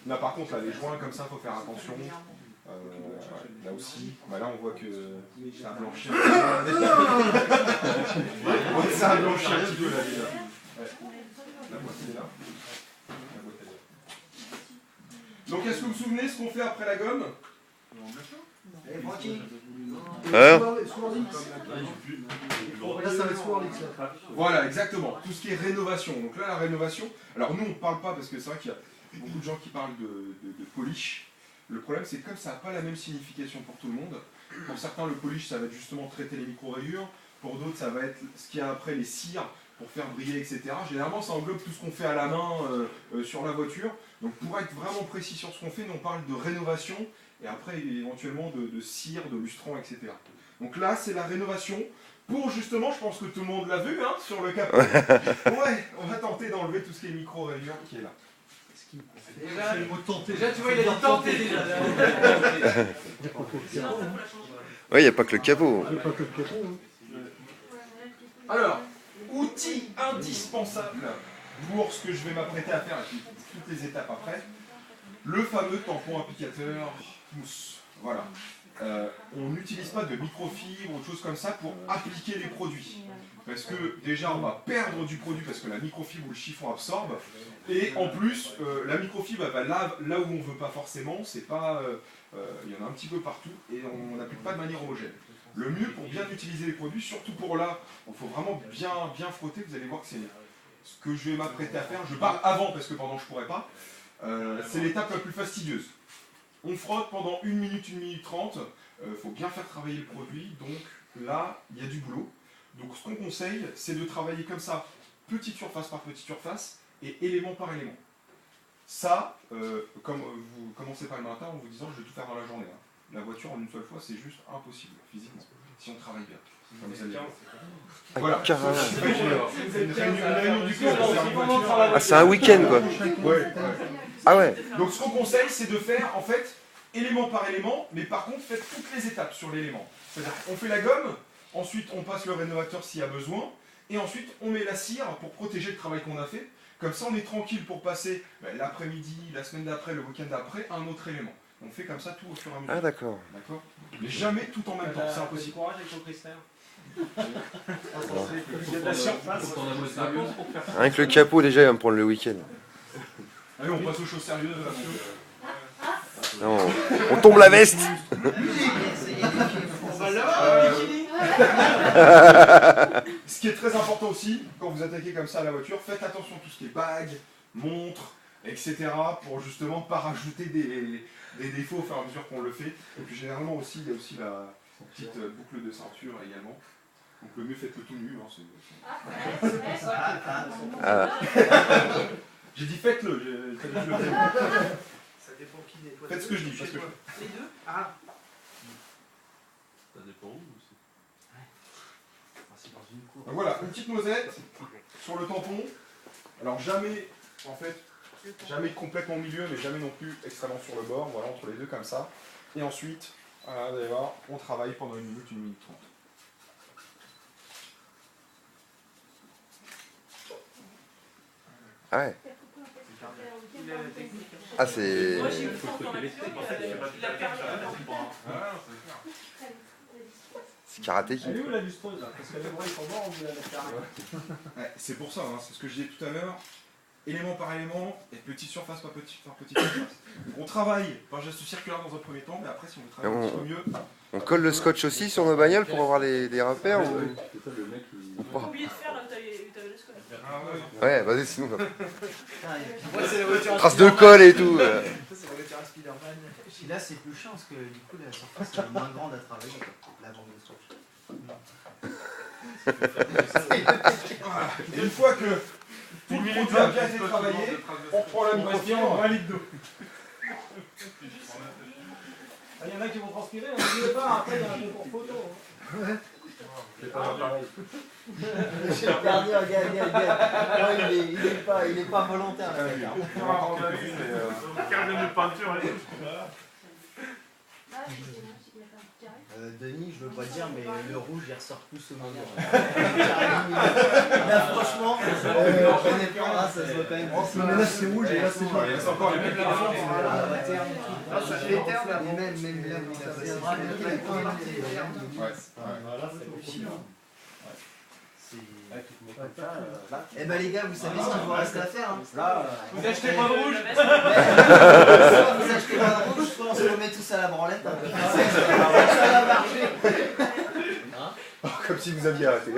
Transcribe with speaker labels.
Speaker 1: Là par contre, là, les joints comme ça, il faut faire attention. Là aussi, bah là on voit que c'est un blanchi. C'est un blanchi un petit peu là déjà. Ouais. La boîte est là. La boîte est là. Donc est-ce que vous vous souvenez ce qu'on fait après la gomme? Voilà, exactement. Tout ce qui est rénovation. Donc là, la rénovation. Alors nous, on ne parle pas parce que c'est vrai qu'il y a beaucoup de gens qui parlent de polish. Le problème, c'est que comme ça n'a pas la même signification pour tout le monde, pour certains, le polish, ça va être justement traiter les micro-rayures. Pour d'autres, ça va être ce qu'il y a après, les cires, pour faire briller, etc. Généralement, ça englobe tout ce qu'on fait à la main sur la voiture. Donc pour être vraiment précis sur ce qu'on fait, nous, on parle de rénovation et après, éventuellement, de cire, de lustrant, etc. Donc là, c'est la rénovation. Pour justement, je pense que tout le monde l'a vu hein, sur le capot. Ouais, on va tenter d'enlever tout ce qui est micro-rayures qui est là.
Speaker 2: Déjà, tu vois, il a dit tenter déjà.
Speaker 3: Oui, il n'y a pas que le capot.
Speaker 1: Alors, outil indispensable pour ce que je vais m'apprêter à faire et puis toutes les étapes après, le fameux tampon applicateur mousse. Voilà. On n'utilise pas de microfibre ou de choses comme ça pour appliquer les produits. Parce que déjà on va perdre du produit parce que la microfibre ou le chiffon absorbe. Et en plus, la microfibre va là où on ne veut pas forcément, c'est pas, il y en a un petit peu partout et on n'applique pas de manière homogène. Le mieux pour bien utiliser les produits, surtout pour là, il faut vraiment bien frotter, vous allez voir que c'est ce que je vais m'apprêter à faire. Je parle avant parce que pendant je ne pourrais pas. C'est l'étape la plus fastidieuse. On frotte pendant 1 minute, 1 minute 30. Il faut bien faire travailler le produit. Donc là, il y a du boulot. Donc ce qu'on conseille, c'est de travailler comme ça, petite surface par petite surface et élément par élément. Ça, comme vous commencez pas le matin en vous disant je vais tout faire dans la journée. Hein. La voiture en une seule fois, c'est juste impossible physiquement, si on travaille bien. Comme vous allez voilà.
Speaker 3: Ah, c'est un week-end quoi.
Speaker 1: Ouais.
Speaker 3: Ah ouais.
Speaker 1: Donc ce qu'on conseille, c'est de faire en fait élément par élément, mais par contre faites toutes les étapes sur l'élément. C'est-à-dire on fait la gomme, ensuite on passe le rénovateur s'il y a besoin, et ensuite on met la cire pour protéger le travail qu'on a fait. Comme ça on est tranquille pour passer l'après-midi, la semaine d'après, le week-end d'après, un autre élément. On fait comme ça tout au fur et à mesure.
Speaker 3: Ah d'accord.
Speaker 1: D'accord. Mais jamais tout en même temps, c'est impossible.
Speaker 2: Courage avec ton Chrysler. Il y a de la surface.
Speaker 3: Rien que le capot déjà il va me prendre le week-end.
Speaker 1: Allez, on passe aux choses sérieuses.
Speaker 3: Non, on tombe la veste.
Speaker 2: On va là,
Speaker 1: Ce qui est très important aussi, quand vous attaquez comme ça à la voiture, faites attention à tout ce qui est bagues, montres, etc. pour justement pas rajouter des défauts au fur et à mesure qu'on le fait. Et puis généralement aussi, il y a aussi la petite boucle de ceinture également. Donc le mieux faites-le tout nu. Hein, j'ai dit faites-le.
Speaker 2: Ça dépend qui nettoie.
Speaker 1: Faites ce que je dis. Faites ce que je dis.
Speaker 2: Les deux. Ah.
Speaker 4: Ça dépend où.
Speaker 2: C'est dans une cour.
Speaker 1: Donc voilà, une petite noisette sur le tampon. Alors jamais, en fait, jamais complètement au milieu, mais jamais non plus extrêmement sur le bord. Voilà, entre les deux comme ça. Et ensuite, voilà, vous allez voir, on travaille pendant 1 minute, 1 minute 30.
Speaker 3: Ah ouais. Ah c'est... C'est karaté qui.
Speaker 2: Elle est où la lustreuse là? Parce que les bras ils sont morts, on veut la mettre carré.
Speaker 1: Ouais, c'est pour ça, hein, c'est ce que je disais tout à l'heure. Élément par élément, et petite surface par petite surface. Donc on travaille par geste circulaire dans un premier temps, mais après si on travaille un petit peu mieux...
Speaker 3: On colle le scotch aussi sur nos bagnoles pour avoir des repères ou...
Speaker 5: T'as oublié de faire là où t'avais le scotch.
Speaker 3: Ouais, vas-y sinon.
Speaker 2: Moi c'est la voiture.
Speaker 3: Trace de colle et tout.
Speaker 2: Ça c'est la voiture à Spider-Man. Et là c'est plus chiant parce que du coup la surface est moins grande à travailler. La bande de scotch.
Speaker 1: Et une fois que tout le produit a bien été travaillé, on reprend la microfibre.
Speaker 2: Il y en a qui vont transpirer, on ne dit pas, après il y en a pour photo. C'est pas pareil. Regardez, regarde. Il est pas volontaire.
Speaker 4: Carnet de peinture, allez.
Speaker 2: Denis, je veux pas dire, mais le rouge il ressort tout ce moment. Là, franchement, honnêtement, là, ça se voit quand même.
Speaker 6: Mais là c'est rouge et là c'est
Speaker 1: Il reste encore les mêmes plafonds.
Speaker 6: ça fait terne, mais même là, vous savez,
Speaker 1: Ouais,
Speaker 2: Eh ben les gars, vous savez ce qu'il vous reste à faire. Hein.
Speaker 5: Vous achetez pas de rouge.
Speaker 2: Soit vous achetez pas de rouge, soit on se remet tous à la branlette. Ça va marcher.
Speaker 3: Comme si vous aviez arrêté.